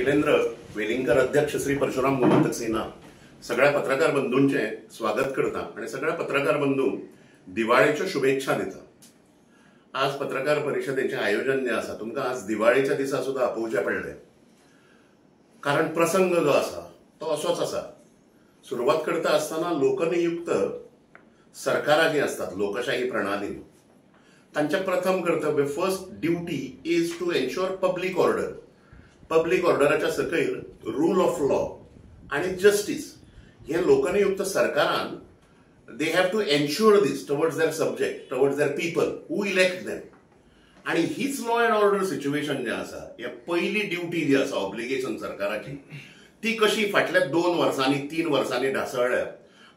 शैलेंद्र वेलिंगकर अध्यक्ष श्री परशुराम गोमंतक सेना सगळ्या पत्रकार बंधूंचे स्वागत करता आणि सगळ्या पत्रकार बंधू दिवाळीच्या शुभेच्छा देता। आज पत्रकार परिषदेचे आयोजन जे आसा तुमकां आज दिवाळीच्या दिसा सुद्धा आपोवचे पडले, कारण प्रसंग जो आसा तो असोच आसा। सुरुवात करता असताना लोकनियुक्त सरकारां जी असतात लोकशाही प्रणाली तांचे प्रथम कर्तव्य first duty is to ensure public order. Public ऑर्डराच्या सकयल रूल ऑफ लॉ आणि जस्टिस हे लोकनियुक्त सरकारान they have to ensure this towards their subject, towards their people who elect them. आणि हीच लॉ अँड ऑर्डर सिच्युएशन जे आसा हे पहिली ड्युटी जी आसा ऑब्लिगेशन सरकाराची ती कशी फाटल्या 2 वर्सांनी 3 वर्सांनी ढासळल्या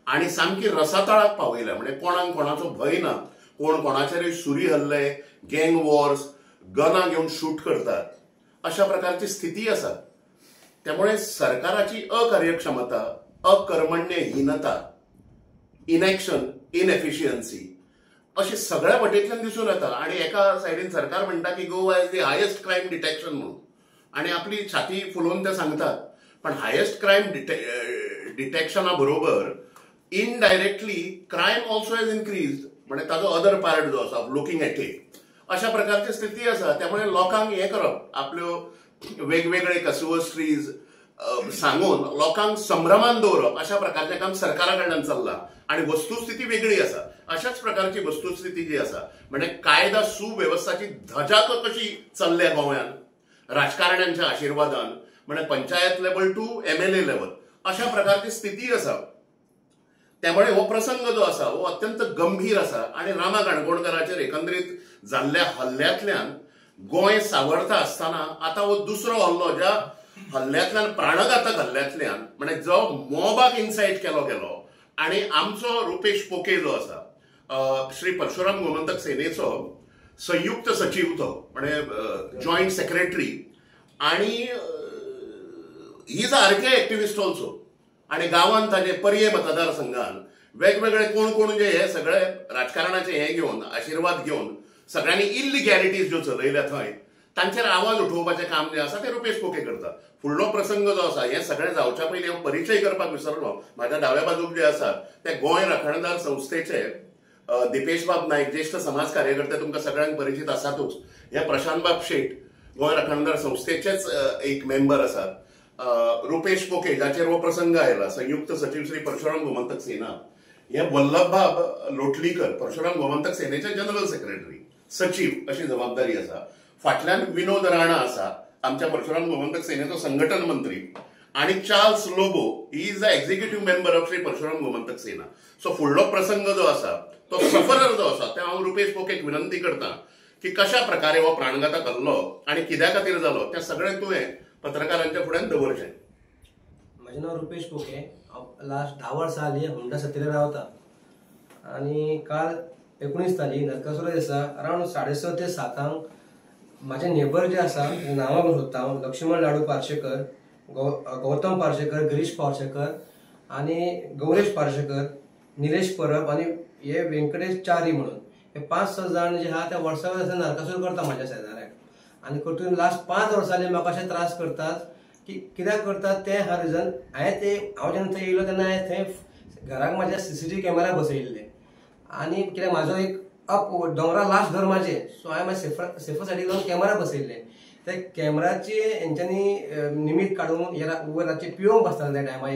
आणि सामकी रसातळाक पावयल्या। म्हणजे कोणाक कोणाचो भय ना, कोण कोणाचेर सुरी हल्ले, गँग वॉर्स, गनां घेऊन शूट करतात, अशा प्रकारची स्थिती आसा। त्यामुळे सरकाराची अकार्यक्षमता, अकर्मण्यहीनता, इनॅक्शन, इनएफिशियन्सी अशी सगळ्या वटेंतल्यान दिसून येता। आणि एका सायडीन सरकार म्हणटा की Goa is the highest crime detection म्हणून, आणि आपली छाती फुलोवन ते सांगतात, पण हायेस्ट क्रायम डिटेक्शना बरोबर indirectly crime also has increased, म्हणजे ताजो अदर पार्ट जो आसा लुकिंग एट इट, अशा प्रकारची स्थिती आसा। त्यामुळे लोकांक हे करप, आपल्यो वेगवेगळे कॅज्युअलिटीज सांगून लोकांक संभ्रमान दवरप, अशा प्रकारचे काम सरकारा कडल्यान चल्लां। आणि वस्तुस्थिती वेगळी आसा। अशाच प्रकारची वस्तुस्थिती जी आसा म्हणजे कायदा सुवेवस्थाची धजाक कशी चल्ल्या गोंयांत राजकारण्यांच्या आशिर्वादान, म्हणजे panchayat level to MLA level, अशा प्रकारची स्थिती आसा। त्यामुळे हो प्रसंग जो आसा हो अत्यंत गंभीर आसा। आणि रामा काणकोणकराचेर एकंदरीत जाल्ल्या हल्ल्यांतल्यान गोंय सावरता असताना आता हो दुसरो हल्लो, ज्या हल्ल्यांतल्यान प्राणघातक हल्ल्यांतल्यान म्हणजे जो मॉबाक इन्साइट केलो गेलो आणि आमचो रुपेश पोके जो आसा श्री परशुराम गोमंतक सेनेचो संयुक्त सचिव तो म्हणजे जॉईंट सेक्रेटरी, आणि ही इज आर्के एक्टिविस्ट ऑल्सो। आणि गावांत ताजे पर्ये मतदारसंघान वेगवेगळे कोण कोण जे हे सगळे राजकारणाचे हे घेऊन आशीर्वाद घेऊन सगळ्यांनी इलिगॅलिटीज ज्यो चलयल्या थंय तांचेर आवाज उठोवपाचें काम जे आसा ते रुपेश पोके करता। फुडलो प्रसंग जो आसा हे सगळे जावच्या पयलीं हांव परिचय करपाक विसरलो। म्हाज्या दाव्या बाजूक जे आसात ते गोंय राखणदार संस्थेचे दिपेश बाब नायक, ज्येष्ठ समाज कार्यकर्ते, तुमकां सगळ्यांक परिचित आसातूच। हे प्रशांत बाब शेट गोंय राखणदार संस्थेचेच एक मेंबर आसात। रुपेश पोके जाचेर हो प्रसंग आयला, संयुक्त सचिव श्री परशुराम गोमंतक सेना, हे वल्लभबाब लोटलीकर परशुराम गोमंतक सेनेचे जनरल सेक्रेटरी, सचिव अशी जबाबदारी आसा। फाटल्यान विनोद राणा आसा, आमच्या परशुराम गोमंतक सेनेचो संघटन मंत्री, आणि Charles Lobo he is the executive member of Shri Parshuram Gomantak Sena. So फुडलो प्रसंग जो आसा तो सफरर जो आसा ते हांव रुपेश पोकेक विनंती करता की कशा प्रकारे हो प्राणघातक हल्लो आणि कित्या खातीर जालो ते सगळें तुवें पत्रकारांच्या फुड्यान दवरचें। म्हजें नांव रुपेश पोके, हांव लास्ट 10 वर्सां हालीं होंडा सत्तेर रावता। आनी काल 19 तारीख नरकासुरा दिसा अरावंड 6:30 ते 7 म्हाजे नेबर जे आसा नांवां घेवन सोदता हांव, लक्ष्मण लाडू पार्शेकर, गौतम पार्शेकर, गिरीश पार्शेकर आणि गौरेश पार्शेकर, निलेश परब आणि हे व्यंकटेश चारी म्हणून हे 5-6 जाण जे आहा ते वर्साक नरकासूर करता म्हाज्या शेजाऱ्याक। आणि करून लास्ट 5 वर्सांनी म्हाका अशें त्रास करतात की कित्याक करतात ते हा रिजन। हांव जेन्ना थंय येयलो तेन्ना हांवें थंय घराक म्हाज्या CCTV कॅमेरा बसयल्ले, आणि कित्याक म्हाजो एक डोंगरा लास्ट घर म्हाजे, सो हांवें म्हाज्या सेफर सायडीक जावन कॅमेरा बसयल्ले। त्या कॅमेराची हेंच्यांनी निमित काडून वयर रातचे पिवंक बसताले त्या टायमार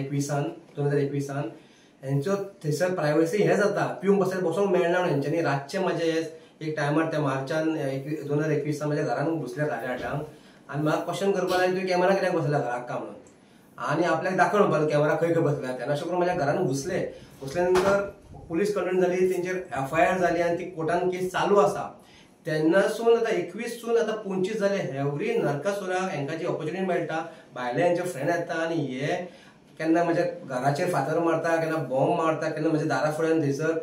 2021 हेंचो थंयसर प्रायवसी हे जाता, पिवंक बसोंक मेळना म्हणून हेंच्यांनी रातचे म्हाजे एक टायमार त्या मार्चान 2021 म्हाज्या घरान घुसल्या 8:30 आणि म्हाका क्वेश्चन करपाक लागले तुवें कॅमेरा कित्याक बसयला घराक काय म्हणून, आणि आपल्याक दाखोवन कॅमेरा खंय खंय बसला तेन्ना अशें करून म्हाज्या घरान घुसल्या नंतर पुलीस कंप्लेंट जाली, तेंचेर FIR जाली आणि ती कोर्टान केस चालू आसा। तेन्नासून आता 21 सून आता 25 जाले, एवरी नरकासुराक हांकां जी ऑपॉर्च्युनिटी मेळटा, भायले हांचे फ्रेंड येता आणि हे केन्ना म्हज्या घराचेर फातर मारता, केन्ना बॉम्ब मारता, केन्ना म्हज्या दारा फुड्यान थंयसर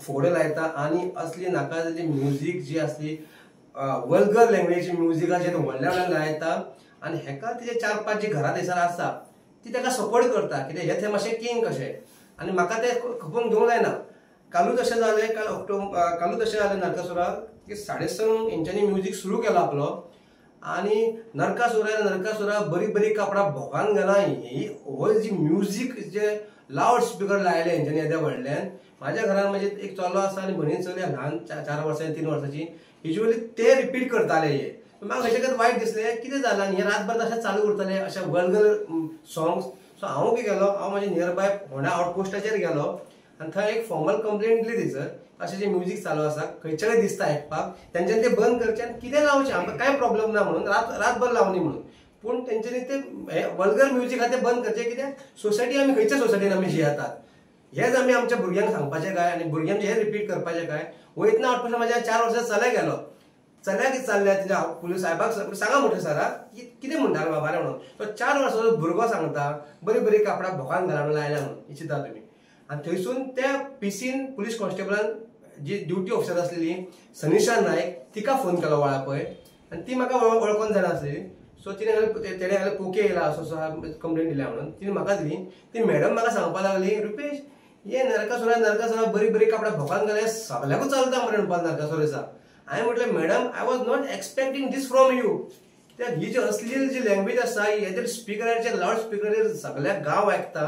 फोडे लायता, आणि असली नाका जाल्ली म्युझीक जी असली वल्गर लँग्वेज म्युझिकाचेर व्हडल्या व्हडल्यान लायता, आणि हेका तिचे 4-5 जी घरां थंयसर आसा ती ताका सपोर्ट करता, कित्याक हे थंय मातशें किंग कशें, आणि म्हाका ते खपोवन घेवंक जायना। कालूच अशें जालें, कालूच अशें जालें नरकासुराक की 6:30 हेंच्यांनी म्युझीक सुरू केलो आपलो, आणि नरकासुरा बरी बरी कापडां भोगान गेला ही हो जी म्युझिक जे लावड स्पीकर लायले हेंच्यांनी येद्या व्हडल्यान माझ्या घरान म्हणजे एक चलो आसा आनी भणी चली ल्हान 4 वर्सांची 3 वर्सांची युजली ते रिपीट करताले हे म्हाका कशें वायट दिसलें कितें जालां हे रातभर तशें चालू उरतले अशे वल्गर सॉंग्स सो हांव कितें केलो हांव म्हाजे नियर बाय फोंडा आउटपोस्टाचेर गेलो आनी थंय एक फॉर्मल कंप्लेंट दिली थंयसर अशें जे म्युझिक चालू आसा खंयचें दिसता आयकपाक तेंच्यांनी ते बंद करचें आनी कितें लावचें आमकां कांय प्रॉब्लेम ना म्हणून रातभर लावनी म्हणून पूण तेंच्यांनी ते वल्गर म्युझिक आहा ते बंद करचें कित्याक सोसायटी आमी खंयच्या सोसायटीन आमी जियेतात हेच आमी आमच्या भुरग्यांक सांगपाचें काय आनी भुरग्यांचे हे रिपीट करपाचें काय वयतना आउटपोस्ट म्हाज्या 4 वर्सां चले गेलो चल्या कितें चल्ल्या तेज्या पुलीस साहेबाक सांगा म्हणटा सरा कितें म्हणटा बाबा रे म्हणून तो 4 वर्साचो भुरगो सांगता बरी बरी कापडां भोकान घालून लायल्या म्हणून चिंता तुमी आनी थंयसून त्या पिसीन पुलीस कॉन्स्टेबलान जी ड्युटी ऑफिसर आसलेली सनिशा नायक तिका फोन केलो वळा पळय आनी ती म्हाका वळखोन जाणासली सो तेणे पोके येयला असो कंप्लेंट दिल्या म्हणून तिने म्हाका दिली ती मॅडम म्हाका सांगपाक लागली रुपेश हे नरकासुरा बरी बरी कापडां भोकान घाले सगळ्याकूच चलता मरे म्हणपाक नरकासुरेचा हांवें म्हटलें madam I was not expecting this from you कित्याक ही जी असली जी लँग्वेज आसा हेजेर स्पिकराचेर लावड स्पिकराचेर सगळ्या गांव आयकता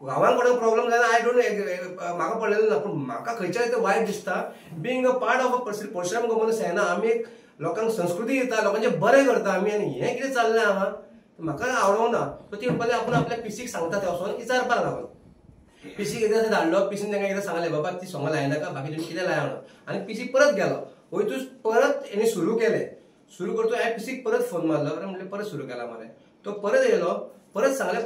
गांवांत कोणाक प्रॉब्लेम जायना आय डोंट म्हाका पडलेलो ना पूण म्हाका खंयच्या ते वायट दिसता being a part of a Parshuram गमन सेना आमी एक लोकांक संस्कृती दिता लोकांचे बरें करता आमी आनी हें कितें चल्लें हांगा म्हाका आवडोंक ना सो ती म्हणपाली आपूण आपल्या पिसीक सांगता ते वचोन विचारपाक लागून पिसी कितें धाडलो पिसीन तांकां कितें सांगलें बाबा ती सोंगां लायनाका बाकी तुमी कितें लाया म्हणून आनी पिसी परत गेलो वयतूच परत हेणी सुरू केलें सुरू करतो हांवें पिसीक परत फोन मारलो अरे म्हणलें परत सुरू केला मरे तो परत येयलो परत सांगलें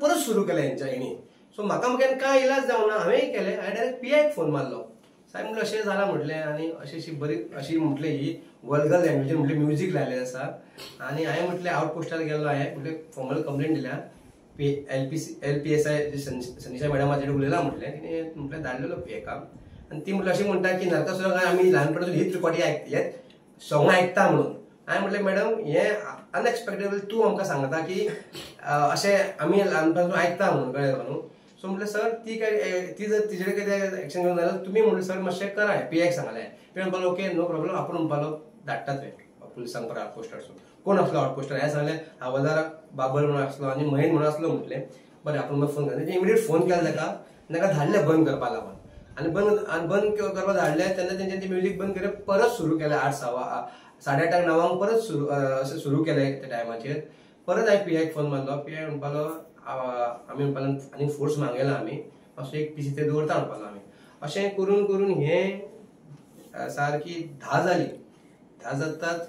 परत सुरू केलें हेंच्यांनी सो म्हाका म्हगेन कांय इलाज जावना हांवेंय केलें हांवें डायरेक्ट पिआयक फोन मारलो साहेब म्हणलें अशें जालां म्हटलें आनी अशी बरी अशी म्हटलें ही वल्गर लँग्वेजीन म्हटलें म्युझीक लायलेलें आसा आनी हांवें म्हटलें आउटपोस्टार गेल्लो हांवें म्हटलें फॉर्मल कंप्लेंट दिल्या LPSI सनिशा मॅडमाचेर उलयला म्हटलें तिणें म्हटलें धाडलेलो पिएकाक आनी ती म्हटलें अशें म्हणटा की नरकासुरा आमी ल्हानपणासून हीच रिकॉर्डी हेच सोंगां आयकता म्हणून हांवें म्हटलें मॅडम हें अनएक्सपेक्टेबल तूं आमकां सांगता की अशें आमी ल्हानपणासून आयकता म्हणून कळ्ळें म्हणून सो म्हटलें सर ती जर तिचे कितें एक्शन घेवन जाल्यार तुमी म्हटलें सर मातशें करा पिआयक सांगलें ते म्हणपालो ओके नो प्रॉब्लेम आपूण म्हणपालो धाडटात पुलिसांक परत आउटपोस्टारसून कोण असलो आउटपोस्टार हांवें सांगलें हवालदार बाबर म्हणून आसलो आनी महेन म्हणून आसलो म्हटलें बरें आपूण म्हाका फोन केलो इमिडिएट फोन केलो ताका धाडलें बंद करपा लागून आनी बंद करपाक धाडलें तेन्ना तेंच्यांनी ती म्युझीक बंद केलें परत सुरू केलें 8:30 9 परत सुरू केलें त्या टायमाचेर परत हांवें पिआयक फोन मारलो पिआय म्हणपालो आमी म्हणपालो आनी फोर्स मागयला आमी असो एक पिसी ते दवरता म्हणपालो आमी अशें करून करून हें सारकी 10 जाली 10 जाताच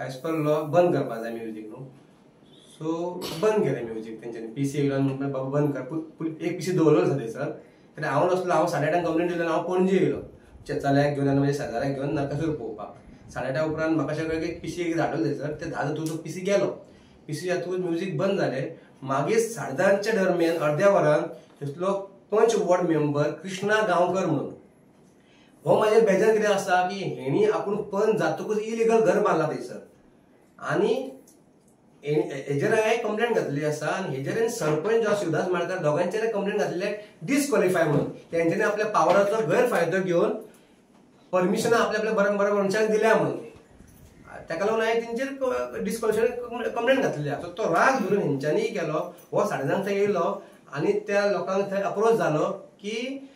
एज पर लॉ बंद करपा जाय म्युझीक न्हू सो बंद केलें म्युझीक तेंच्यांनी पिसी येयलो म्हणपाक बाबा बंद कर एक पिसी दवरलो थंयसर तेन्ना हांव नासलो हांव 8:30 कंप्लेंट दिलो हांव पणजे येयलो चल्याक घेवन आनी म्हज्या शेजाऱ्याक घेवन नरकासूर पळोवपाक 8:30 उपरांत म्हाका अशें कळ्ळें की पिसी एक धाडलो थंयसर ते 10 जातूंत पिसी गेलो पिसी जातूंत म्युझीक बंद जालें मागीर 10:30च्या दरम्यान अर्द्या वरान थंयसलो पंच वॉर्ड मेंबर कृष्णा गांवकर म्हणून हो म्हाजेर बेजार कितें आसा की हेणी आपूण पंच जातकूच इलिगल घर बांदला थंयसर आनी हेजेर हांवें कंप्लेंट घातलेली आसा आनी हेजेर सरपंच जो शिवदास माळकार दोगांचेर कंप्लेंट घातलेले डिस्क्वॉलिफाय म्हणून तेंच्यांनी आपल्या पावराचो गैरफायदो घेवन परमिशनां आपल्या बऱ्या मनशाक दिल्या म्हणून ताका लागून हांवें तेंचेर डिस्क्वॉलिफाय कंप्लेंट घातलेली आसा तो राग धरून हेंच्यांनी केलो हो 10:30 थंय येयलो आनी त्या लोकांक थंय अप्रोच जालो की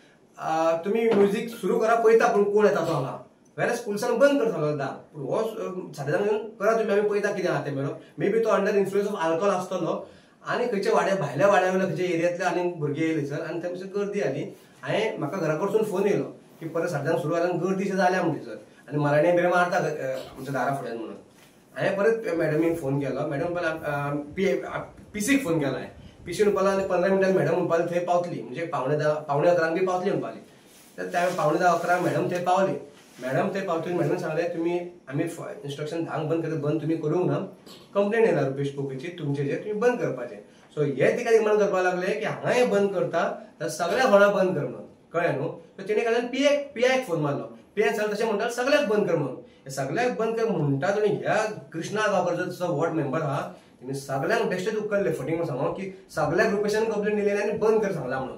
तुमी म्युझीक सुरू करा पळयता पूण कोण येता तो हांगा वेरस पुलिसान बंद कर सांगलो पूण हो 10:30 येवन करा तुमी आमी पळयता कितें आहा तें मेळो मे बी तो अंडर इन्फ्लुयन्स ऑफ अल्कोहोल आसतलो आनी खंयच्या भायल्या वाड्यावयले खंयच्या एरियांतले आनी भुरगे येयले सर आनी थंय गर्दी जाली हांवें म्हाका घरा कडसून फोन येयलो की परत 10:30 सुरू जाल्यार गर्दी जाल्या म्हणटी सर आनी मराणे बिरे मारता आमच्या दारा फुड्यान म्हणून हांवें परत मॅडमीक फोन केलो मॅडम पिसीक फोन केलो हांवें पिशी म्हणपालो आनी 15 मिनटान मॅडम म्हणपाली थंय पावतली म्हणजे 11:15 बी पावतली म्हणपाली तर त्या 11:15 मॅडम थंय पावली मॅडम थंय पावतली मॅडम सांगलें तुमी आमी इन्स्ट्रक्शन बंद करता बंद तुमी करूंक ना कंप्लेंट येयला रुपेश पोकेची तुमचेर तुमी बंद करपाचें सो हे तिका डिमांड करपाक लागले की हांगा हें बंद करता जाल्यार सगळ्या होळा बंद कर म्हणून कळ्ळें न्हू सो तेणी काय पिआयक फोन मारलो पिआयक सांगलें तशें म्हणटा सगळ्याक बंद कर म्हणून हे सगळ्याक बंद कर म्हणटा तुमी ह्या कृष्णा गांवकर जो वॉर्ड मेंबर आहा तेणी सगळ्यांक बेश्टेच उकल्ले फटींग सांगो की सगळ्याक रुपेशान कंप्लेंट दिलेली आनी बंद कर सांगला म्हणून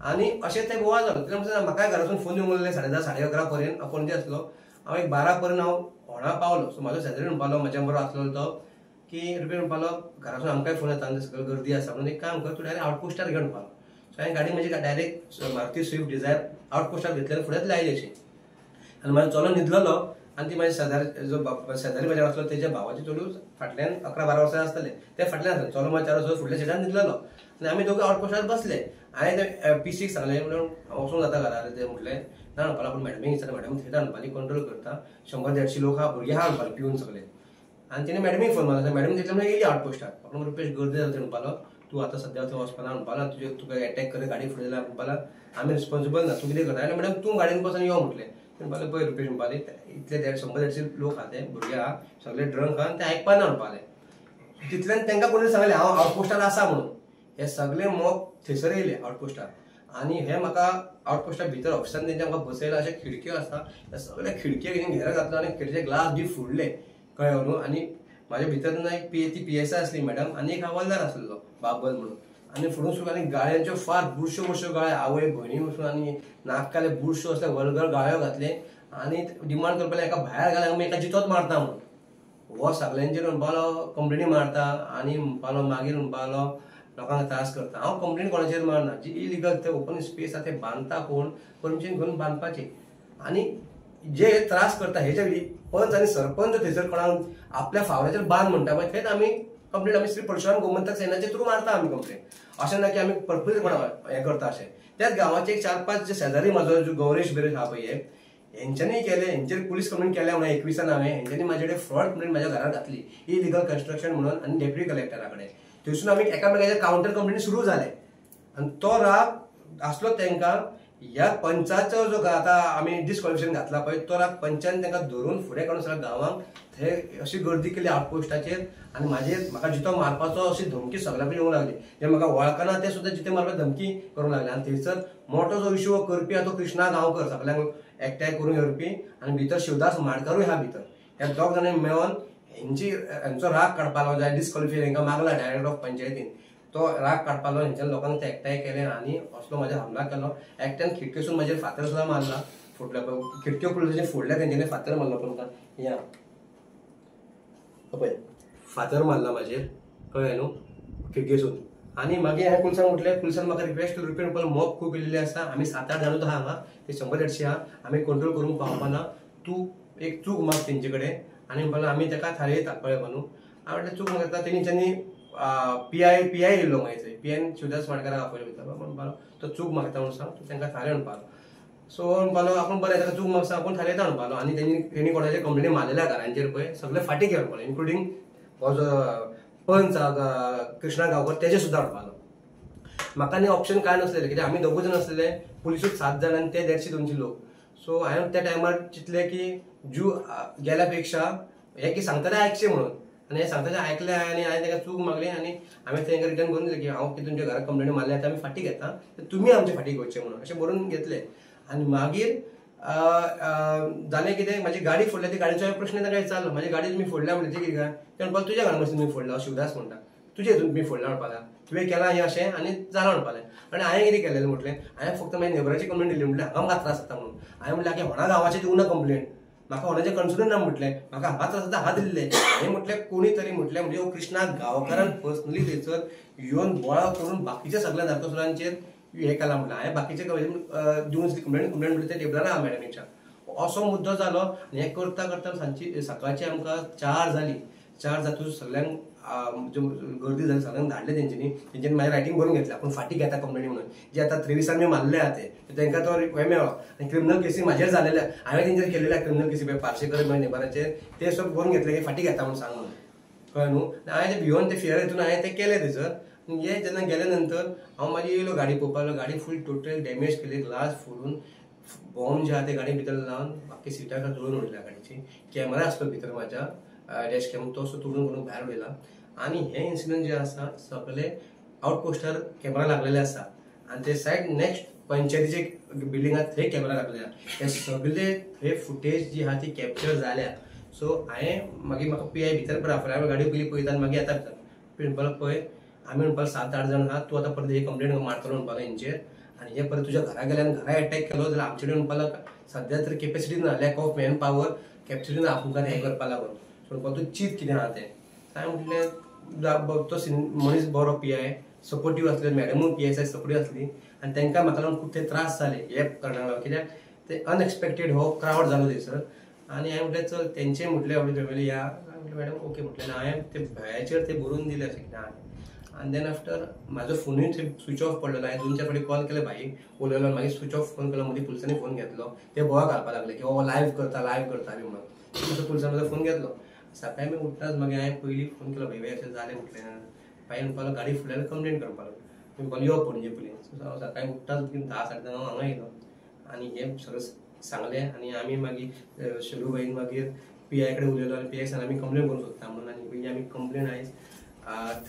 आनी अशें ते बोवाळ जालो म्हाका घरासून फोन येवंक लागले 10:30 11:30 पर्यंत पणजे आसलो हांव एक 12 पर्यंत हांव होणा पावलो. सो म्हाजो शेजारी म्हणपालो म्हाज्या बरोबर आसलो तो की रुपेश म्हणपालो घरासून आमकांय फोन येता आनी सकयल गर्दी आसा म्हणून एक काम कर तूं डायरेक्ट आउटपोस्टार घेवन पाव. सो हांवें गाडी म्हजी डायरेक्ट मारुती स्विफ्ट डिझायर आउटपोस्टार घेतली फुडेंच लायली अशी. आनी म्हाजो चलो न्हिदलोलो आनी ती म्हाज्या शेजारी म्हाज्या आसलो तेज्या भावाची चलू फाटल्यान 11-12 वर्सां आसतले ते फाटल्यान आसले. चलो म्हाज्या 4 वर्सां फुडल्या सिटार न्हिदलोलो आनी आमी दोगां आउटपोस्टार बसले. हांवें ते P6 सांगलें म्हणून वचूंक जाता घरा ते म्हटलें ना म्हणपालो आपूण मॅडमीक विचारता मॅडम थंय म्हणपाली कंट्रोल करता 100-150 लोक आहा भुरगे आहा म्हणपाले पिवन सगळे. आनी तिणें मॅडमीक फोन मारलो मॅडम तितले म्हणून येयली आउटपोस्टार. आपूण रुपेश गर्दी जाता म्हणपालो तूं आतां सद्या थंय वचपाना म्हणपाला तुका अटॅक करे गाडी फुडें जाल्यार म्हणपाला आमी रिस्पॉन्सिबल ना तूं कितें करता. आनी मॅडम तूं गाडयेन बस आनी यो म्हटलें. म्हणपालें पळय रुपेश म्हणपाले इतले 100-150 लोक आहा ते भुरगे आहा सगळे ड्रंक आहा ते आयकपाना म्हणपाले. तितल्यान तांकां कोणी सांगलें हांव आउटपोस्टार आसा म्हणून. हे सगळे मोग थंयसर येयले आउटपोस्टार. आनी हे म्हाका आउटपोस्टार भितर ऑफिसान तेंच्या म्हाका बसयला अशे खिडक्यो आसा त्या सगळ्या खिडक्यो घेरा घातलो आनी खिडक्याचे ग्लास बी फोडले कळ्ळें न्हू. आनी म्हाज्या भितर एक PSI आसली मॅडम आनी एक हवालदार आसलेलो बाबल म्हणून. आनी फुडून सुरू आनी गाळ्यांच्यो फार बुरश्यो गाळे आवय भयणी वचून आनी नाकाले बुरश्यो असले वल्गर गाळ्यो घातले आनी डिमांड करपाक एका भायर घालून आमी एका जितोच मारता म्हणून. हो सगळ्यांचेर म्हणपालो कंप्लेनी मारता आनी म्हणपालो मागीर म्हणपालो लोकांक त्रास करता. हांव कंप्लेन कोणाचेर मारना. जी इलिगल ते ओपन स्पेस आसा ते बांदता कोण परमिशन घेवन बांदपाचें. आनी जे त्रास करता हेच्या पंच आनी सरपंच थंयसर कोणाक आपल्या फावऱ्याचेर बांद म्हणटा पळय थंयच आमी कंप्लेन आमी श्री परशुराम गोमंतक सेनाचे थ्रू मारता आमी कंप्लेन. अशें ना की आमी पर्पज कोणाक हें करता अशें. त्याच गांवाचे एक 4-5 जे शेजारी म्हाजो जो गौरेश बिरेश आहा पळय हेंच्यांनी केले हेंचेर पुलीस कंप्लेन केल्या म्हणून 21 हांवें हेंच्यांनी म्हाजे कडेन फ्रॉड कंप्लेन म्हाज्या घरांत घातली इलिगल कन्स्ट्रक्शन म्हणून आनी डेप्युटी कलेक्टरा कडेन. थंयसून आमी एकामेकाचे कावंटर कंप्लेनी सुरू जाले आनी तो राग आसलो तांकां ह्या पंचाचो जो आतां आमी डिस्क्वॉलिफिकेशन घातला पळय तो राग पंचान तांकां धरून फुडें काडून सगळ्या गांवांक थंय अशी गर्दी केली आउटपोस्टाचेर आनी म्हाका जितो मारपाचो अशी धमकी सगळ्यांक येवंक लागली. जे म्हाका वळखना ते सुद्दां जिते मारपाक धमकी करूंक लागले. आनी थंयसर मोठो जो इशू करपी आहा तो कृष्णा गांवकर सगळ्यांक एकठांय करून येवपी आनी भितर शिवदास माडकारूय आहा भितर. ह्या दोग जाणांनी मेळोन हेंचो राग काडपालो जाय डिस्क्वॉलिफिकेशन हांकां मागला डायरेक्टर ऑफ पंचायतीन तो राग काडपालो हेंच्या लोकांक ते एकठांय केले आनी असलो म्हाजेर हमला केलो. एकट्यान खिडकेसून म्हाजेर फातर सुद्दां मारला फुटल्या खिडक्यो पळय फोडल्या तेंच्यांनी फातर मारलो तुमकां या पळय फातर मारला म्हाजेर कळ्ळें न्हू खिडकेसून. आनी मागीर हांवें पुलिसांक म्हटलें पुलिसान म्हाका रिक्वेस्ट केली रुपेश म्हणपालो मोब खूब येयल्ले आसा आमी 7-8 जाणूच आहा हांगा ते 100-150 आहा आमी कंट्रोल करूंक पावपाना तूं एक चूक माग तेंचे कडेन आनी म्हणपालो आमी ताका थारयता कळ्ळें न्हू. हांवें म्हटलें चूक मागता तेंच्यांनी PI येयल्लो मागीर PI शिवदास माडकाराक आपयलो भितर म्हणपालो तो चूक मागता म्हणून सांग तूं तांकां थारय म्हणपालो. सो म्हणपालो आपूण बरें ताका चूक मागता आपूण थारयता म्हणपालो. आनी तेणी कोणाचे कंप्लेनी मारलेल्या घरांचेर पळय सगळे फाटी घे म्हणपालो इन्क्लुडींग हो जो पंच कृष्णा गांवकर तेजे सुद्दां म्हणपालो. म्हाका न्ही ऑप्शन कांय नासलेलें कित्याक आमी दोगूय जाण आसलेले पुलिसूच 7 जाण आनी ते 150-200 लोक. सो हांवें त्या टायमार चिंतलें की जीव गेल्या पेक्षा हे की सांगताले आयकचें म्हणून आनी हे सांगताले आयकलें आनी हांवें ताका चूक मागली आनी हांवें तांकां रिटर्न करून दिलें की हांव की तुमच्या घरा कंप्लेनी मारल्या आतां आमी फाटी घेता तुमी आमचे फाटी घेवचे म्हणून अशें बरोवन घेतलें. आनी मागीर जालें कितें म्हाजी गाडी फोडल्या ती गाडीचो प्रश्न ताका विचारलो म्हाजी गाडी तुमी फोडल्या म्हणटा ती कितें काय ते म्हणपाक तुज्या घरा तुमी फोडला शिवदास म्हणटा तुजे हितून तुमी फोडला म्हणपाक तुवें केलां हें अशें आनी जालां म्हणपालें. आनी हांवें कितें केलेलें म्हटलें हांवें फक्त म्हाज्या नेबराची कंप्लेन दिली म्हटलें हांगा म्हाका त्रास जाता म्हणून. हांवें म्हटलें आगे व्हडा गांवाचें दिवं ना कंप्लेन म्हाका व्हडाचें कन्सर्न ना म्हटलें म्हाका हांगा त्रास जाता हांगा दिल्ले. हांवें म्हटलें कोणी तरी म्हटलें म्हणजे हो कृष्णा गांवकारान पर्सनली थंयसर येवन बोळा करून बाकीच्या सगळ्या नारकोसुरांचेर हे केलां म्हटलें. हांवें बाकीचे दिवन कंप्लेन म्हटलें ते टेबलार आहा मॅडमीच्या असो मुद्दो जालो. आनी हें करता करता सांजची सकाळची आमकां 4 जाली. 4 जातून सगळ्यांक गर्दी जाली सगळ्यांक धाडले तेंच्यांनी म्हाजें रायटींग बरोवन घेतलें आपूण फाटी घेता कंप्लेनी म्हणून जे आतां 23 आमी मारले आहा ते तांकां तो हे मेळ्ळो. आनी क्रिमिनल केसी म्हाजेर जालेल्या हांवें तेंचेर केलेल्या क्रिमिनल केसी पार्शेकर म्हाज्या नेबराचेर ते सगळें बरोवन घेतले की फाटी घेता म्हणून सांग म्हणून कळ्ळें न्हू. हांवें ते भिवून ते फियर हितून हांवें ते केलें थंयसर. हे जेन्ना गेले नंतर हांव म्हाजी येयलो गाडी पळोवपाक गाडी फूल टोटल डॅमेज केली ग्लास फोडून बॉम्ब जे आहा ते गाडी भितर लावन बाकी सिटार तोडून उडयल्या गाडीची. कॅमेरा आसलो भितर म्हाज्या डॅश कॅम तो असो तोडून करून भायर उडयला. आनी हे इन्सिडंट जे आसा सगळे आउटपोस्टार कॅमेरा लागलेले आसा आनी ते सायड नेक्स्ट पंचायतीचे बिल्डिंगात थंय कॅमेरा लागलेले आहा. हे सगळे थंय फुटेज जी आहा ती कॅप्चर जाल्या. सो हांवें मागीर म्हाका PI भितर बराबर हांवें गाडी पयली पळयता आनी मागीर येता भितर म्हणपालो पळय आमी म्हणपालो 7-8 जाण आहा तूं आतां परत ही कंप्लेन मारतलो म्हणपालो हेंचेर आणि हे परत तुझ्या घरा गेल्या आणि घरा अटॅक केलो जाल्यार आमचे कडेन म्हणपाक लागला सध्या तरी कॅपॅसिटी ना, lakh of man power capacity ना आमकां हें करपा लागून. सो तूं चिंत कितें आहा तें. हांवें म्हटलें तो मनीस बरो PI सपोर्टीव आसले, मॅडमूय PSI सपोर्टीव आसली आणि तांकां म्हाका लागून खूब ते त्रास जाले हे कारणाक लागून. कित्याक ते अनएक्सपेक्टेड हो क्रावड जालो थंयसर आणि हांवें म्हटलें चल तेंचे म्हटलें एवढी फॅमिली या. मॅडम ओके म्हटलें हांवें ते भयाचेर ते बरोवन दिलें अशें कितें आहा. आणि देन आफ्टर म्हाजो फोनूय स्विच ऑफ पडलेलो. हांवें 2-4 फावटी कॉल केले भाई उलयलो, मागीर स्विच ऑफ फोन केलो. मदीं पुलिसांनी फोन घेतलो, ते बोवाळ घालपाक लागले की हो लायव्ह करता बी म्हणून. तसो पुलिसांनी म्हजो फोन घेतलो. सकाळी मी उठताच मागीर हांवें पयलीं फोन केलो भाई अशें जालें म्हटलें. भाई म्हणपाक गाडी फुडल्यान कंप्लेंट करपाक लागलो. मी म्हणपाक यो पणजे पुलीस. हांव सकाळी उठताच 10-10:30 हांगा येयलो आणि हें सगळें सांगलें आणि आमी मागीर शेलू भाईन मागीर PI कडेन उलयलो आणि PI सांगलें आमी कंप्लेंट करूंक सोदता म्हणून. आनी पयलीं आमी कंप्लेंट आयज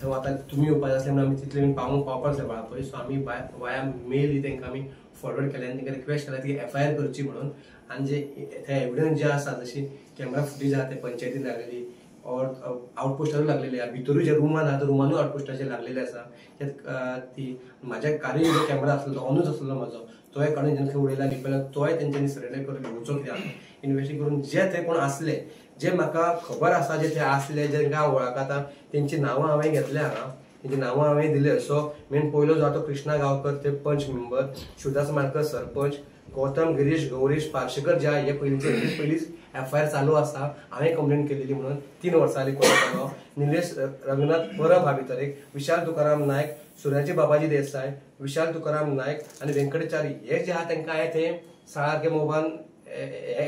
थंय आतां तुमी येवपाचें आसलें म्हणून आमी तितले पावपाक जाय पळय. सो आमी वाया मेल तांकां आमी फॉरवर्ड केलें आनी तांकां रिक्वेस्ट केल्या की FIR करची म्हणून. आनी जे थंय एविडन्स जे आसा जशी कॅमेरा फुटेज आहा ते पंचायतीन लागलेली ऑर आउटपोस्टारूय लागलेली आहा. भितरूय जे रुमान आहा रुमानूय आउटपोस्टाचेर लागलेले आसा. ती म्हाज्या कारीन जो कॅमेरा आसलो तो ऑनूच आसलो म्हाजो, तोय काडून जेन्ना खंय उडयला लिपयला तोय तेंच्यांनी सरेंडर करून घेवचो कित्याक इन्वेस्टिगेट करून जे थंय कोण आसले जे म्हाका खबर आसा जे थंय आसले जेंकां वळखता तेंची नांवां हांवें घेतल्या हांगा, तेंची नांवां हांवें दिले. सो मेन पयलो जो तो कृष्णा गांवकर ते पंच मेंबर, शिवदास मारकर सरपंच, गौतम गिरीश गौरीश पार्शेकर जे हे पयलींच FIR चालू आसा. हांवें कंप्लेंट केलेली म्हणून 3 वर्सां आली कोर्टाचो. निलेश रंगनाथ परब हा भितर एक, विशाल तुकाराम नायक, सुर्याजी बाबाजी देसाय, विशाल तुकाराम नायक आणि व्यंकटचारी हे जे आहा तांकां हांवें थंय सारके मोबान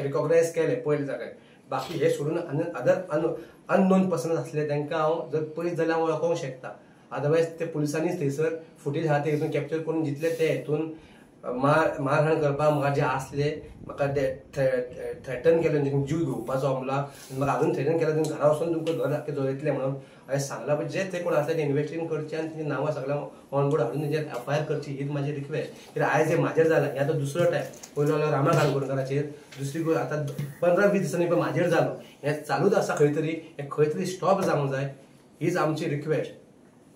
रिकॉग्नायज केले पयले जाग्यार. बाकी हे सोडून अदर अननोन पर्सन आसले तांकां हांव जर पळयत जाल्यार वळखूंक शकता. अदरवायज ते पुलिसांनीच थंयसर फुटेज आहा ते हितून कॅप्चर करून जितले ते हितून मारहाण करपाक म्हाका जे आसले म्हाका थ्रेटन केले जीव घेवपाचो हमला म्हाका अजून थ्रेटन केला तुम्ही घरा वचून तुमकां घर आख्खें जोयतले म्हणून हांवें सांगलां. पण जे ते कोण आसले ते इन्वेस्टिगेशन करचें आनी तेंची नांवां सगळ्यांक ऑनबोर्ड हाडून तेंचेर FIR करची हीच म्हाजी रिक्वेस्ट. कित्याक आयज हे म्हाजेर जालां हें आतां दुसरो टायम. पयलो जाल्यार रामा काणकोणकाराचेर, दुसरी आतां 15-20 दिसांनी पळय म्हाजेर जालो. हें चालूच आसा खंय तरी, हें खंय तरी स्टॉप जावंक जाय हीच आमची रिक्वेस्ट.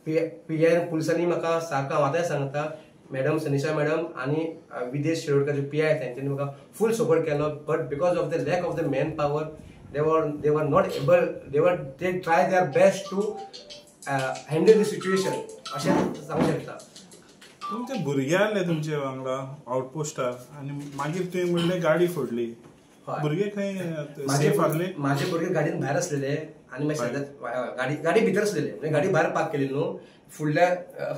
PI पुलिसांनी म्हाका सारको हांव आतांय सांगता मॅडम सनिशा मॅडम आणि विदेश शिरोडकर जे PI तेंच्यांनी म्हाका फूल सपोर्ट केलो. But because of the lack of the man power they were not able, they tried their best to handle the situation अशें सांगूंक शकता. तुमचे भुरगे आसले तुमचे वांगडा आउटपोस्टार आनी मागीर तुवें म्हणलें गाडी फोडली. भुरगे खंय सेफ आसले? माझे भुरगे गाडीन भायर आसलेले आनी मागीर गाडी भितर आसलेले म्हणजे गाडी भायर पार्क केली न्हू. फुडल्या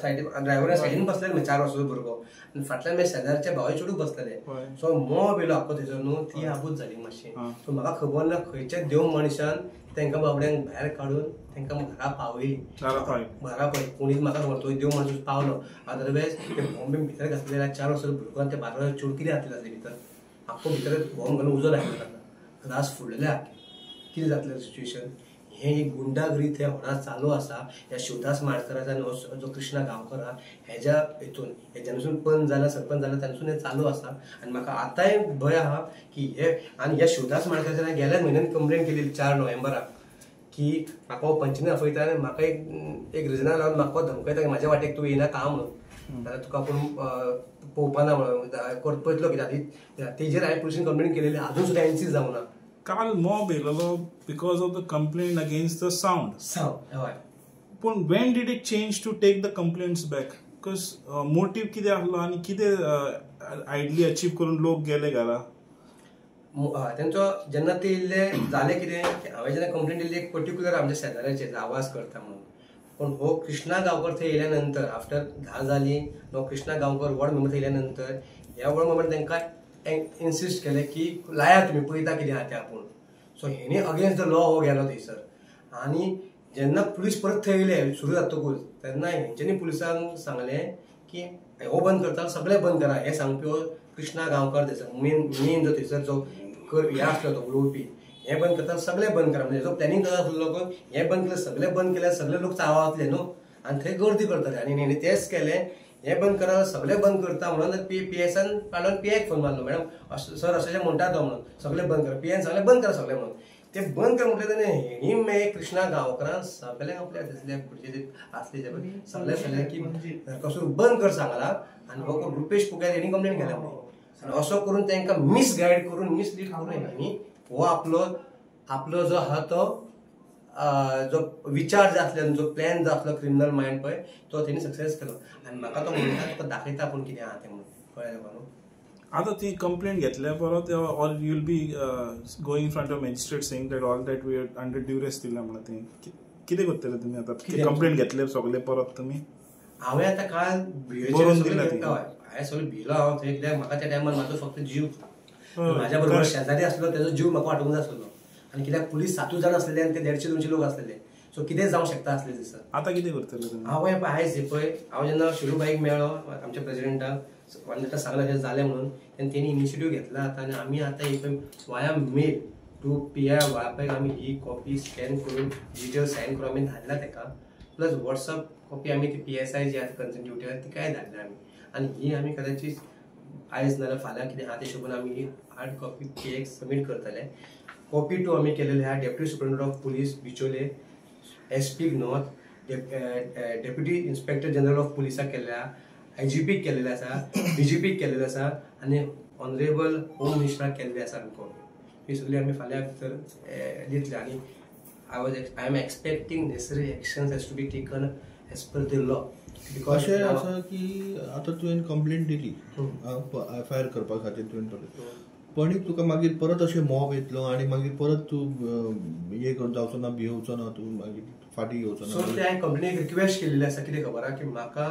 सायडीन ड्रायव्हरा सायडीन बसलेले 4 वर्साचो भुरगो आनी फाटल्यान शेजारच्या भावाचे चेडूक बसलेले. सो मोब येयलो आख्खो थंयसर न्हू. ती आबूज जाली मातशी. सो म्हाका खबर ना खंयच्या देव मनशान तांकां बाबड्यांक भायर काडून तांकां घरा पावयली. घरा पळय कोणीच म्हाका खबर तो देव मनीस पावलो. अदरवायज ते बॉम्बे भितर घातलेल्या 4 वर्साचो भुरगो आनी ते 12 वर्साचो चेडूं कितें घातलें जातलें भितर आख्खो भितर बॉम्ब घालून उजो लायलो ताका. ग्लास फोडलेले आख्खे. कितें जातलें सिच्युएशन. हे एक गुंडागिरी थंय होणार चालू आसा. ह्या शिवदास माडकराचा जो कृष्णा गांवकर हा हेज्या हितून हेज्यानसून पंच जाला सरपंच जाला त्यानसून हे चालू आसा. आनी म्हाका आतांय भंय आहा की हे आनी ह्या शिवदास माडकराच्या गेल्या म्हयन्यान कंप्लेंट केली 4 नोव्हेंबराक की म्हाका पंचमीन आपयता आनी म्हाका एक रिजनाक लागून म्हाका धमकयता की म्हाज्या वाटेक तूं येयना का म्हणून जाल्यार तुका आपूण पळोवपाना म्हणून पळयतलो कित्याक तेजेर हांवें पुलिशेन कंप्लेंट केलेली अजून सुद्दां एनसी जावना. काल मॉब येयलो because of the complaint against the sound. हय. पूण when did it change to take the complaints back? Because motive कितें आसलो आनी कितें आयडली अचीव करून लोक गेले घरा? तेंचो जेन्ना ते इल्ले जालें कितें हांवें जेन्ना कंप्लेंट दिली एक पर्टिक्युलर आमच्या शेजाऱ्याचेर आवाज करता म्हणून. पण हो कृष्णा गांवकर थंय येयल्या नंतर आफ्टर 10 जाली हो कृष्णा गांवकर वॉर्ड मेंबर थंय येयल्या नंतर ह्या वॉर्ड मेंबर तांकां इन्सिस्ट केले की लाया तुम्ही पळयता कितें आहा तें आपूण. सो हेणी अगेन्स्ट द लॉ हो गेलो थंयसर. आनी जेन्ना पुलीस परत थंय येयले सुरू जातकूच तेन्ना हेंच्यांनी पुलिसांक सांगलें की हो बंद करता सगळें बंद करा. हे सांगपी हो कृष्णा गांवकर थंयसर मेन जो थंयसर जो हे आसलो तो उलोवपी हें बंद करता सगळें बंद करा म्हणजे जो प्लॅनिंग करता आसलो लोक हें बंद केलें सगळें बंद केल्यार सगळे लोक चावावतले न्हू आनी थंय गर्दी करतले. आनी हेणी तेच केलें हें बंद करा सगळें बंद करता म्हणून PSन काडून PIक फोन मारलो मॅडम सर अशें म्हणटा तो म्हणून सगळें बंद करा. PIन सांगलें बंद करा सगळें म्हणून. ते बंद कर म्हटलें जाल्यार हेणी मागीर कृष्णा गांवकारां सगळ्यांक आपल्या दिसल्या खुर्ची आसले सगळ्यांक सांगलें की नरकासूर बंद कर सांगला आनी हो कोण रुपेश पुगार हेणी कंप्लेंट केल्या म्हणून आनी असो करून तांकां मिसगायड करून मिसलीड करून हेणी हो आपलो जो आहा तो जो विचार जो आसलो जो प्लॅन जो आसलो क्रिमिनल मायंड पळय तो तेणी सक्सेस केलो आनी म्हाका तो म्हणटा तुका दाखयता आपूण कितें आहा तें म्हणून कळ्ळें तुका न्हू. आता ती कंप्लेंट घेतल्या परत or you will be going front of magistrate saying that all that we under duress दिला म्हणून ते कितें करतले तुमी आता कंप्लेंट घेतले सगळे परत तुमी. हांवें आतां काल बरोवन दिला ती. हांवें सगळें भिलो हांव थंय कित्याक म्हाका त्या टायमार म्हाजो फक्त जीव म्हाज्या बरोबर शेजारी आसलो तेजो जीव म्हाका वाटूंक जाय आसलो आनी कित्याक पुलीस 7 जाण आसलेले आनी ते 150-200 लोक आसलेले सो कितें जावंक शकता आसले दिसता. आता कितें करतले तुमी. हांवें आयज पळय हांव जेन्ना शिरूबाईक मेळ्ळो आमच्या प्रेसिडेंटाक ताका सांगलें तें जालें म्हणून तेणी इनिशिएटीव घेतला आतां आनी आमी आतां एक वाया मेल टू PI वाळपैक आमी ही कॉपी स्कॅन करून डिजिटल सायन करून आमी धाडला ताका प्लस WhatsApp कॉपी आमी ती PSI जी आसा कन्सर्न ड्युटी ती काय धाडल्या आमी आनी ही आमी कदाचीत आयज नाल्यार फाल्यां कितें आहा ते हिशोबान आमी ही हार्ड कॉपी PX सबमीट करतले. कॉपी 2 आमी केलेले आहा deputy superintendent of police Bicholim, SP north, deputy inspector general of पुलिसाक केलेले आहा, IGP केलेले आसा, DGP केलेले आसा आनी ऑनरेबल होम मिनिस्टराक केल्ले आसा कॉपी. ही सगळी आमी फाल्यां भितर दितले आनी I am expecting necessary actions has to be taken as per the law. अशें आसा की आतां तुवें कंप्लेंट दिली FIR करपा खातीर तुवें पण तुका मागीर परत अशें मॉब येतलो आनी मागीर परत तूं हे जावचो ना भिवचो ना तूं मागीर फाटीं घेवचो ना. सो ते हांवें कंपनीक रिक्वेस्ट केलेली आसा कितें खबर आहा की म्हाका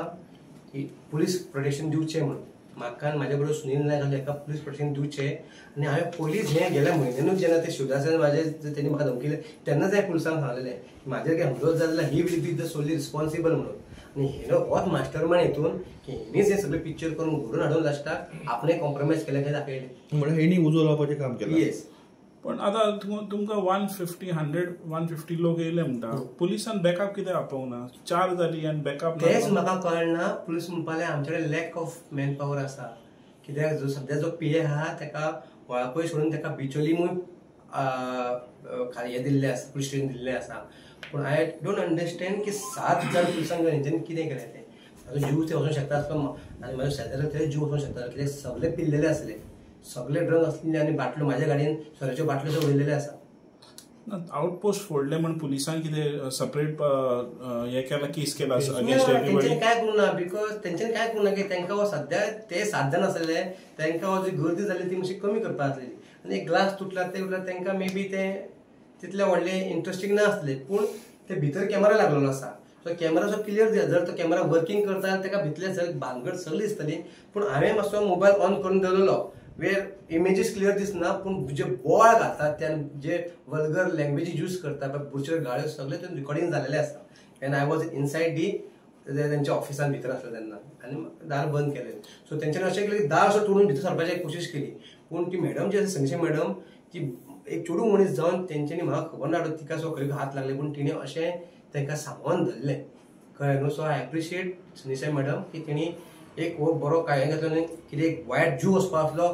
पुलीस प्रोटेक्शन दिवचें म्हणून म्हाका आनी म्हाज्या बरोबर सुनील नायक आसले हाका पुलीस प्रोटेक्शन दिवचें आनी हांवें पुलीस हें गेल्या म्हयन्यानूच जेन्ना ते शिवदासान म्हाजे तेणी म्हाका धमकिले तेन्नाच हांवें पुलिसांक सांगलेलें म्हाजेर कितें हमलो जाल्यार he will be the solely responsible म्हणून आनी हेणो होच मास्टर मायंड हितून की हेणीच हें सगळें पिक्चर करून घडून हाडून लास्टाक आपणें कॉम्प्रोमायज केलें काय दाखयलें म्हणजे हेणी उजो लावपाचें काम केलें. येस पण आता तुमकां 150 लोक येयले म्हणटा पुलिसान बॅकअप कितें आपोवंक ना 4 जाली आनी बॅकअप तेच म्हाका कळना. पुलीस म्हणपाले आमचे कडेन लॅक ऑफ मॅन पावर आसा कित्याक जो सद्या जो PA आहा ताका वाळपय सोडून ताका बिचोलीमूय हें दिल्लें आसा पुलीस स्टेशन दिल्लें आसा पूण आय डोंट अंडरस्टँड की 7 जाण पुलिसांक हेंच्यांनी कितें केलें तें. म्हाजो जीव ते वचूंक शकता आसलो आनी म्हाजो शेजाऱ्याक थंय जीव वचूंक शकता कित्याक सगळे पिल्लेले आसले सगळे ड्रग आसलेले आनी बाटल्यो म्हाज्या गाडयेन सोऱ्याच्यो बाटल्यो सगळ्यो उडयलेले आसा. आउटपोस्ट फोडले म्हण पुलिसांन कितें सेपरेट हे केला केस केला अगेन्स्ट एवरीबॉडी. तेंच्यांनी काय करूं ना बिकॉज तेंच्यांनी काय करूं ना की तांकां हो सद्या ते 7 जाण आसलेले तांकां हो जी गर्दी जाली ती मातशी कमी करपाक आसलेली आनी एक ग्लास तुटला ते उरला तांकां मे बी ते तितले व्हडले इंटरेस्टिंग ना आसले पूण ते भितर कॅमेरा लागलेलो आसा सो कॅमेरा जो क्लियर जर तो कॅमेरा वर्किंग करता जाल्यार ताका भितले सगळे भानगड सगळी दिसतली पूण हांवें मातसो मोबायल ऑन करून दवरलो वेर इमेजीस क्लियर दिसना पूण जे बोळ घालतात ते जे वल्गर लँग्वेजीस यूज करता बुरच्यो गाळ्यो सगळे ते रिकॉर्डिंग जालेले आसा एन्ड आय वॉज इनसायड दी तेंच्या ऑफिसान भितर आसलो तेन्ना आनी दार बंद केलें सो तेंच्यांनी अशें केलें की दार असो तोडून भितर सरपाची कोशिश केली पूण ती मॅडम जी आसा संगीता मॅडम ती एक चेडूं मनीस जावन तेंच्यांनी म्हाका खबर ना तिका सो खंय हात लागले पूण तिणें अशें तांकां सांगून धरलें कळ्ळें न्हू. So I appreciate Sangeeta madam की तेणी एक बरो कांय घातलो न्ही कितें एक वायट जीव वचपा आसलो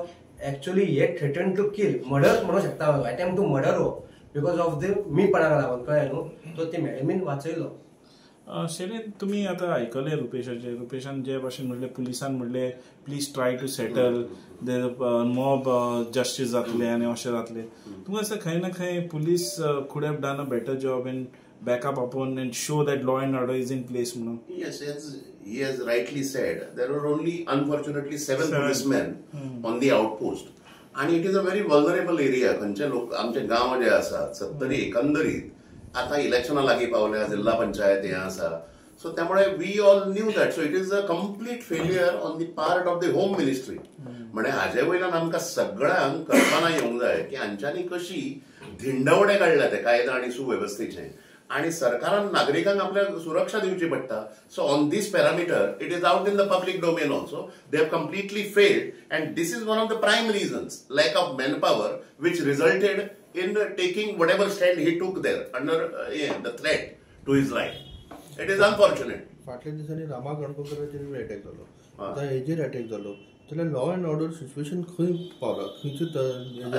एक्चुअली हे थ्रेटन टू किल मर्डर म्हणूंक शकता अटेम्प्ट टू मर्डर हो बिकॉज ऑफ द मीपणाक लागून कळ्ळें न्हू. तो ते मॅडमीन वाचयलो. शेरेन तुमी आतां आयकलें रुपेशान जे भाशेन म्हणलें पुलिसान म्हणलें please try to settle mob justice जातलें आनी अशें जातलें तुमकां दिसता खंय ना खंय पुलीस कुड have done a better job in backup upon and show that law and order is in place म्हणून. Yes, he has rightly said there were only unfortunately 7 policemen on the outpost and it is a very vulnerable area. खंयचे लोक आमचे गांव जे आसात 70 एकंदरीत आता इलेक्शना लागीं पावल्या जिल्हा पंचायत हें आसा सो त्यामुळे we all knew that so it is a complete failure on the part of the home ministry. म्हणजे हाजे वयल्यान आमकां सगळ्यांक कल्पना येवंक जाय की हांच्यांनी कशी धिंडवडे काडल्या ते कायदा आनी सुवेवस्थेचे आणि सरकारान नागरिकांक आपल्याक सुरक्षा दिवची पडटा. So on this parameter it is out in the public domain also they have completely failed and this is one of the prime reasons lack of man power which resulted in taking what ever stand he took there under the threat to his life. It is unfortunate. फाटल्या दिसांनी Rama गणपतराचेर attack जालो आतां हेजेर attack जालो जाल्यार law and order situation खंय पावला खंयच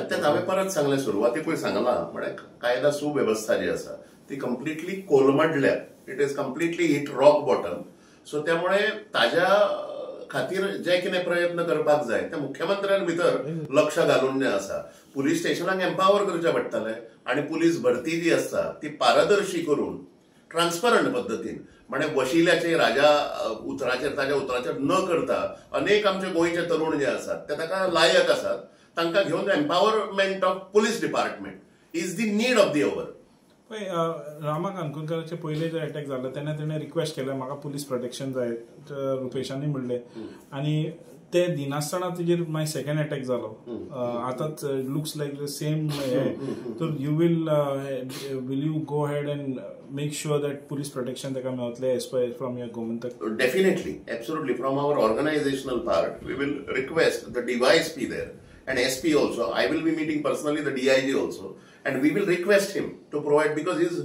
त्यात हांवें परत सांगलें सुरवातेकूय सांगलां म्हळ्यार कायदा सुवेवस्था जी आसा ती कंप्लिटली कोलमडल्या. It is completely hit rock bottom. So त्यामुळे ताज्या खातीर जे कितें प्रयत्न करपाक जाय ते मुख्यमंत्र्यान भितर लक्ष घालून जे आसा. पुलीस स्टेशनाक एम्पावर करचे पडटले आनी पुलीस भरती जी आसता ती पारदर्शी करून ट्रान्सपरंट पद्दतीन म्हणजे वशिल्याचेर ताज्या उतराचेर न करता अनेक आमचे गोंयचे तरुण जे आसात ते ताका लायक आसात. तांकां घेवन empowerment of police department is the need of the our. पळय रामा काणकोणकराचे पयले जो अटॅक जालो तेन्ना तेणें रिक्वेस्ट केलें म्हाका पुलीस प्रोटेक्शन जाय. रुपेशांनी म्हणलें आनी ते दिनासतना तेजेर मागीर सेकंड अटॅक जालो. आतांच लुक्स लायक द सेम. तर you will you go ahead and make sure that police protection ताका मेळटलें as per from your Gomantak? Definitely, absolutely. From our organizational part, we will request the DYSP there and SP also. I will be meeting personally the DIG also, and we will request him to provide, because his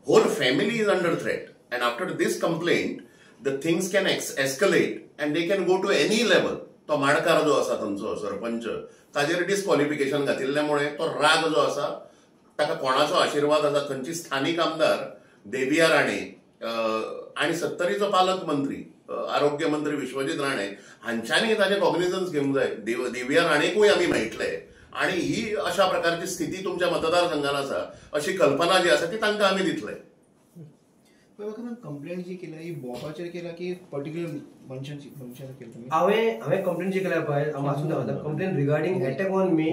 whole family is under threat. And after this complaint, the things can escalate and they can go to any level. तो माडकार जो आसा तांचो सरपंच ताजेर डिस्क्वॉलिफिकेशन घातिल्ल्यामुळे तो राग जो आसा ताका कोणाचो आशीर्वाद आसा थंयची स्थानिक आमदार देविया राणे आणि 70रीचो पालक मंत्री आरोग्य मंत्री विश्वजीत राणे हांच्यांनी ताजे कॉग्निझन्स घेवंक जाय. देविया राणेकूय आमी मेळटले आणि ही अशा प्रकारची स्थिती तुमच्या मतदारसंघात आसा अशी कल्पना जी आसा ती तांकां आमी दितले. कंप्लेंट जी केल्या ही बॉबाचेर केल्या की पर्टिक्युलर मनशांची केली? हांवें कंप्लेंट जी केल्या पळय वाचून दाखयता. Complaint regarding attack on me.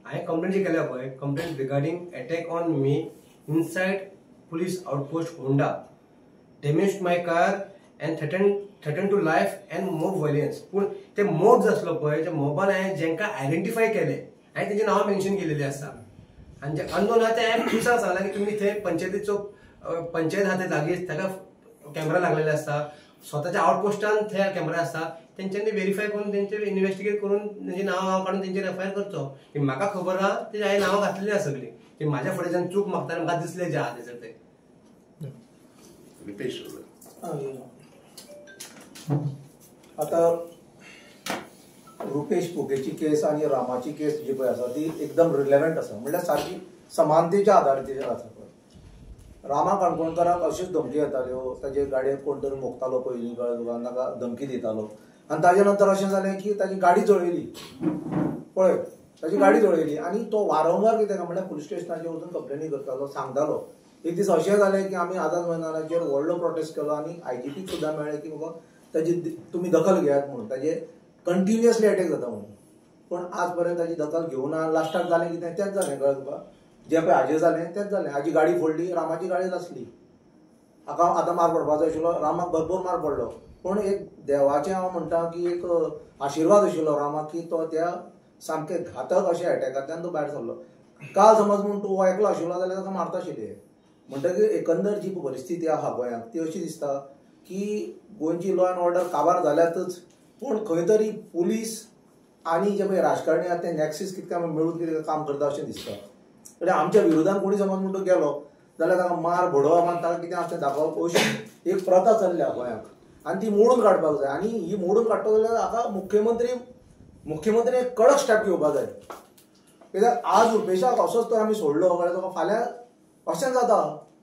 हांवें कंप्लेंट जी केल्या पळय complaint regarding attack on me inside police outpost Honda, damaged my car and threaten to life and mob violence. पूण ते मोब जो आसलो पळय त्या मोबान हांवें जेंकां आयडेंटिफाय केले हांवें तेंची नांवां मेन्शन केलेली आसा. आनी जे अननोन आहा ते हांवें पुलिसांक सांगलां की तुमी थंय पंचायत आहा ते लागींच ताका कॅमेरा लागलेले आसता. स्वताच्या आउटपोस्टान थंय कॅमेरा आसता. तेंच्यांनी व्हेरीफाय करून तेंचेर इन्व्हेस्टिगेट करून तेंची नांवां काडून तेंचेर एफआयआर करचो. म्हाका खबर आहा ते हांवें नांवां घातलेली आसा सगळी. ते म्हाज्या फुडेच्यान चूक मागता म्हाका दिसले जे आहा तेचेर ते. आता रुपेश पोकेची केस आणि रामाची केस जी पळय आसा ती एकदम रिलेव्हंट आसा. म्हणल्यार सारकी समानतेच्या आधाराचेर आसा. रामा काणकोणकाराक अश्योच धमकी येताल्यो. ताजे गाडयेक कोण तरी मोखतालो पयलीं कळ्ळें ताका धमकी दितालो आनी ताजे नंतर अशें जालें की ताची गाडी जळयली. पळय ताची गाडी जळयली आनी तो वारंवार कितें म्हणल्यार पुलीस स्टेशनाचेर वचून कंप्लेनी करतालो सांगतालो. एक दीस अशें जालें की आमी आझाद मैदानाचेर व्हडलो प्रोटेस्ट केलो आनी आयजीपीक सुद्दां मेळ्ळें की बाबा ताजी तुमी दखल घेयात म्हणून. ताजे कंटिन्युअसली अटॅक जाता म्हणून. पण आज पर्यंत ताची दखल घेवना. लास्टाक जालें कितें तेंच जालें कळ्ळें तुका. जे पळय हाजें जालें तेंच जालें. हाजी गाडी फोडली रामाची गाडी नासली. हाका आतां मार पडपाचो आशिल्लो. रामाक भरपूर मार पडलो. पण एक देवाचें हांव म्हणटा की एक आशिर्वाद आशिल्लो रामाक की तो त्या सामकें घातक अशें अटॅकांतल्यान तो भायर सरलो. काल समज म्हणून तूं एकलो आशिल्लो जाल्यार ताका मारता आशिल्ले. म्हणटकीर एकंदर जी परिस्थिती आहा गोंयांत ती अशी दिसता की गोंयची लॉ अँड ऑर्डर काबार जाल्यातच. पूण खंय तरी पुलीस आनी जे पळय राजकारणी आहा ते नॅक्सीस कितकें मेळून कितें काम करता अशें दिसता. म्हणजे आमच्या विरोधान कोणी समज म्हणून गेलो जाल्यार ताका मार बडोवप आनी ताका कितें अशें दाखोवप अशी एक प्रथा चल्ल्या गोंयांत आनी ती मोडून काडपाक जाय. आनी ही मोडून काडटलो जाल्यार हाका मुख्यमंत्री एक कडक स्टेप घेवपाक जाय. कित्याक आज रुपेशाक असोच तर आमी सोडलो कळ्ळें तुका. फाल्यां अशें जाता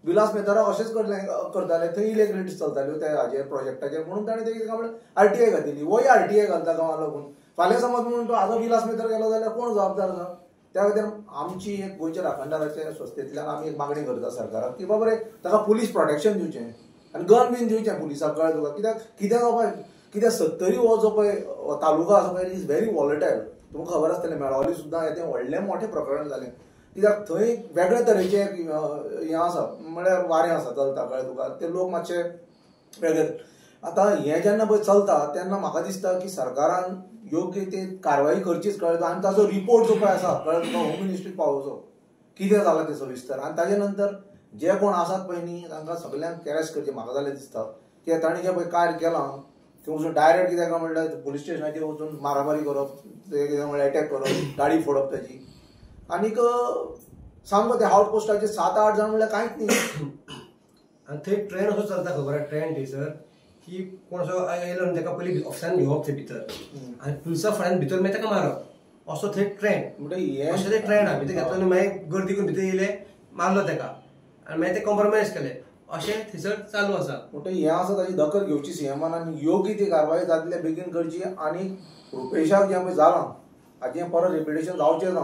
विलास मेहताराक अशेंच करताले. थंय इलेक्ट्रिसिटी चलताल्यो त्या हाजेर प्रोजेक्टाचेर म्हणून ताणें तें कितें म्हणलें आरटीआय घातिल्ली. वय आरटीआय घालता गांवां लागून. फाल्यां समज म्हणून तो हाजो विलास मेहतार गेलो जाल्यार कोण जबाबदार आसा. त्या खातीर आमची एक गोंयच्या राखणदाराच्या संस्थेंतल्यान आमी एक मागणी करता सरकाराक की बाबा रे ताका पुलीस प्रोटेक्शन दिवचें आनी गन बीन दिवचें पुलिसाक. कळ्ळें तुका. कित्याक बाबा कित्याक 70 हो जो पळय तालुका आसा पळय इज व्हेरी वॉलेटायल. तुमकां खबर आसतलें मेळावली सुद्दां तें व्हडलें मोठें प्रकरण जालें. कित्याक थंय वेगळे तरेचें हें आसा म्हळ्यार वारें आसा चलता. कळ्ळें तुका. ते लोक मातशे वेगळे. आतां हें जेन्ना पळय चलता तेन्ना म्हाका दिसता की सरकारान योग्य ते कारवाई करचीच. कळ्ळें. आनी ताचो रिपोर्ट जो पळय आसा कळ्ळें तुका होम मिनिस्ट्रीक पावोवचो कितें जालां ते सविस्तर. आनी ताजे नंतर जे कोण आसात पळय न्ही तांकां सगळ्यांक अरेस्ट करचें म्हाका जाल्यार दिसता. कित्याक ताणें जें पळय कार्य केलां थंय वचून डायरेक्ट कितें काय म्हणल्यार पुलीस स्टेशनाचेर वचून मारामारी करप कितें म्हणल्यार अटॅक करप गाडी फोडप ताची. आनीक सामको त्या आउटपोस्टाचेर 7-8 जाण म्हणल्यार कांयच न्ही. आनी थंय ट्रेन असो चलता खबर आहा ट्रेन थंयसर की कोण असो येयलो आनी ताका पयलीं ऑफिसान घेवप थंय भितर आनी पुलिसा फुड्यान भितर मागीर ताका मारप असो थंय ट्रेंड म्हणजे अशें ते ट्रेंड आहा भितर घेतलो आनी मागीर गर्दी करून भितर येयले मारलो ताका आनी मागीर ते कॉम्प्रोमायज केले अशें थंयसर चालू आसा. म्हणजे हें आसा ताची दखल घेवची सीएमान आनी योग्य ती कारवाय जातले बेगीन करची आनी रुपेशाक जें पळय जालां हाचें परत रिपिटेशन जावचें ना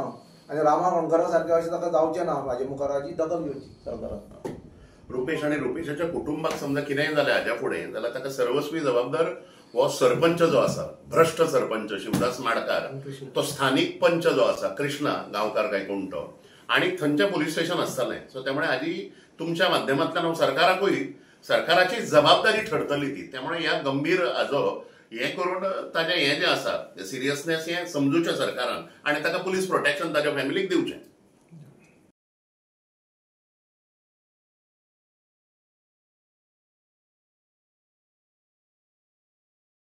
आनी रामा कणकरा सारकें अशें ताका जावचें ना हाजे मुखार हाची दखल घेवची सरकारान. रुपेश आणि रुपेशाच्या कुटुंबाक समजा कितेंय जालें हाज्या फुडें जाल्यार ताका सर्वस्वी जबाबदार हो सरपंच जो आसा भ्रष्ट सरपंच शिवदास माडकार तो स्थानिक पंच जो आसा कृष्णा गांवकार काय कोण तो आणि थंयचें पुलीस स्टेशन आसतालें. सो त्यामुळे हाजी तुमच्या माध्यमांतल्यान हांव सरकाराकूय सरकाराची जबाबदारी ठरतली ती. त्यामुळे ह्या गंभीर हाजो हें करून ताजें हें जें आसा सिरियसनेस हें समजूचें सरकारान आनी ताका पुलीस प्रोटेक्शन ताज्या फॅमिलीक दिवचें.